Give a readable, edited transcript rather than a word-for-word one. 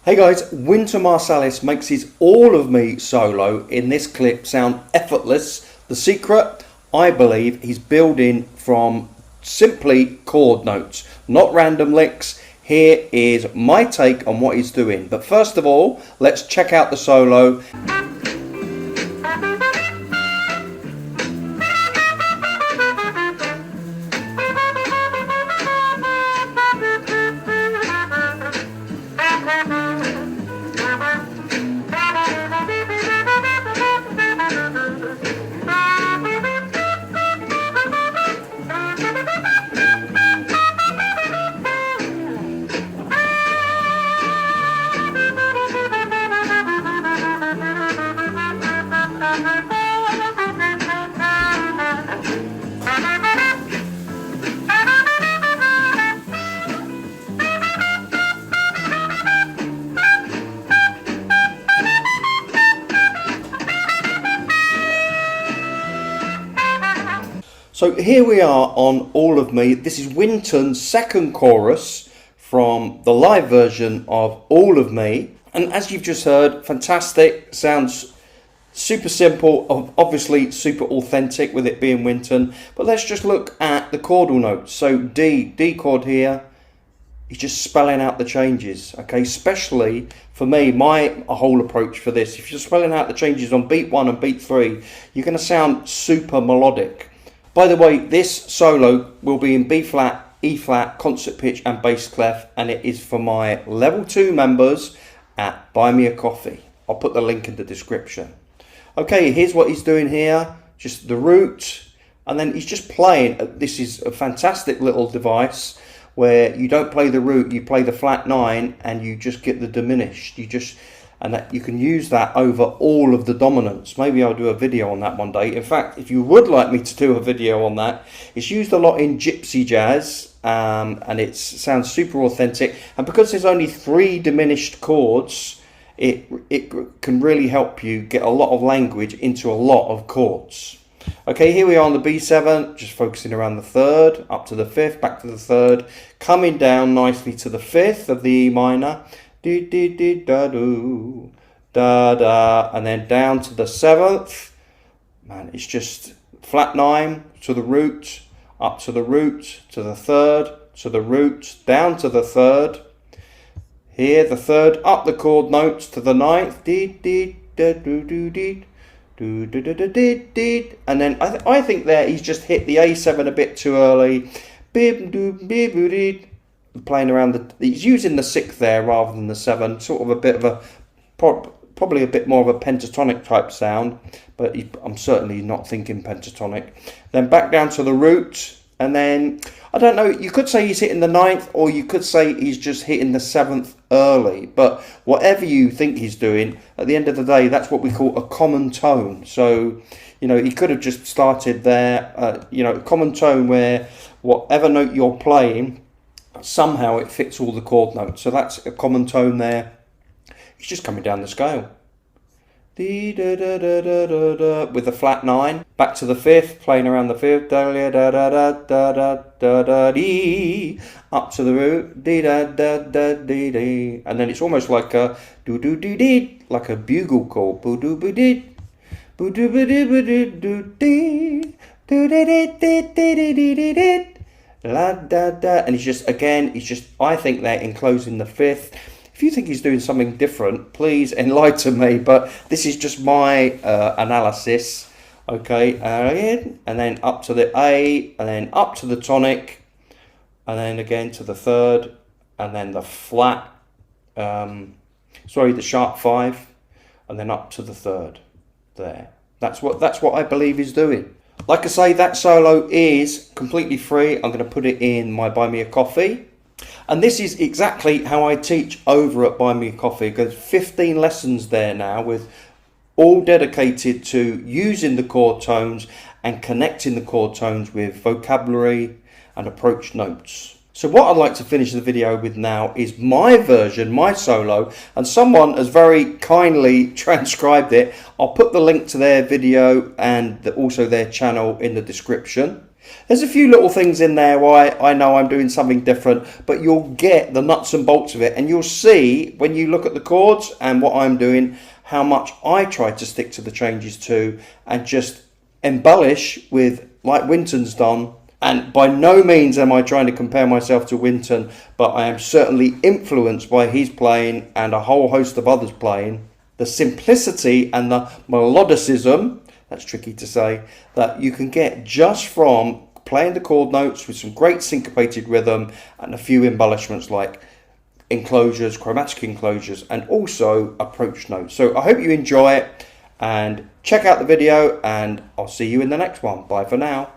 Hey guys, Wynton Marsalis makes his All of Me solo in this clip sound effortless. The secret, I believe, he's building from simply chord notes, not random licks. Here is my take on what he's doing. But first of all, let's check out the solo. So here we are on All of Me. This is Wynton's second chorus from the live version of All of Me. And as you've just heard, fantastic, sounds super simple, obviously super authentic with it being Wynton. But let's just look at the chordal notes. So D chord here, he's just spelling out the changes, okay? Especially for me, my whole approach for this, if you're spelling out the changes on beat 1 and beat 3, you're going to sound super melodic. By the way, this solo will be in B flat, E flat, concert pitch and bass clef, and it is for my level 2 members at Buy Me a Coffee. I'll put the link in the description. Okay, here's what he's doing here, just the root, and then he's just playing. This is a fantastic little device where you don't play the root, you play the flat 9 and you just get the diminished. And that you can use that over all of the dominants. Maybe I'll do a video on that one day. In fact, if you would like me to do a video on that, it's used a lot in gypsy jazz, and it sounds super authentic. And because there's only 3 diminished chords, it can really help you get a lot of language into a lot of chords. Okay, here we are on the B7, just focusing around the 3rd, up to the 5th, back to the 3rd, coming down nicely to the 5th of the E minor. Do do do da do da da, and then down to the 7th. Man, it's just flat 9 to the root, up to the root, to the 3rd, to the root, down to the 3rd. Here the 3rd, up the chord notes to the 9th. Dee dee da do do dee do do do do dee dee, and then I think there he's just hit the A7 a bit too early. Bib do bib dee. Playing around he's using the 6th there rather than the 7, sort of a bit of a probably a bit more of a pentatonic type sound, but I'm certainly not thinking pentatonic. Then back down to the root, and then I don't know, you could say he's hitting the 9th, or you could say he's just hitting the 7th early, but whatever you think he's doing, at the end of the day, that's what we call a common tone. So he could have just started there, a common tone where whatever note you're playing, somehow it fits all the chord notes. So that's a common tone there. It's just coming down the scale. Dee da da da da da da, with the flat 9. Back to the 5th, playing around the 5th. Da da da da da da da da dee. Up to the root. Dee da da da dee dee. And then it's almost like a do do do dee, like a bugle call. Boo doo boo dee. Boo doo boo doo boo doo doo dee. Do dee dee dee dee dee dee dee. La da da, and he's just I think they're enclosing the 5th. If you think he's doing something different, please enlighten me, but this is just my analysis. Okay, and then up to the A, and then up to the tonic, and then again to the 3rd, and then the flat the sharp 5, and then up to the 3rd there. That's what I believe he's doing. Like I say, that solo is completely free. I'm going to put it in my Buy Me a Coffee. And this is exactly how I teach over at Buy Me a Coffee. There's 15 lessons there now, with all dedicated to using the chord tones and connecting the chord tones with vocabulary and approach notes. So what I'd like to finish the video with now is my version, my solo, and someone has very kindly transcribed it. I'll put the link to their video and also their channel in the description. There's a few little things in there where I know I'm doing something different, but you'll get the nuts and bolts of it, and you'll see when you look at the chords and what I'm doing, how much I try to stick to the changes too, and just embellish with, like Wynton's done. And by no means am I trying to compare myself to Wynton, but I am certainly influenced by his playing and a whole host of others playing. The simplicity and the melodicism, that's tricky to say, that you can get just from playing the chord notes with some great syncopated rhythm and a few embellishments like enclosures, chromatic enclosures, and also approach notes. So I hope you enjoy it, and check out the video, and I'll see you in the next one. Bye for now.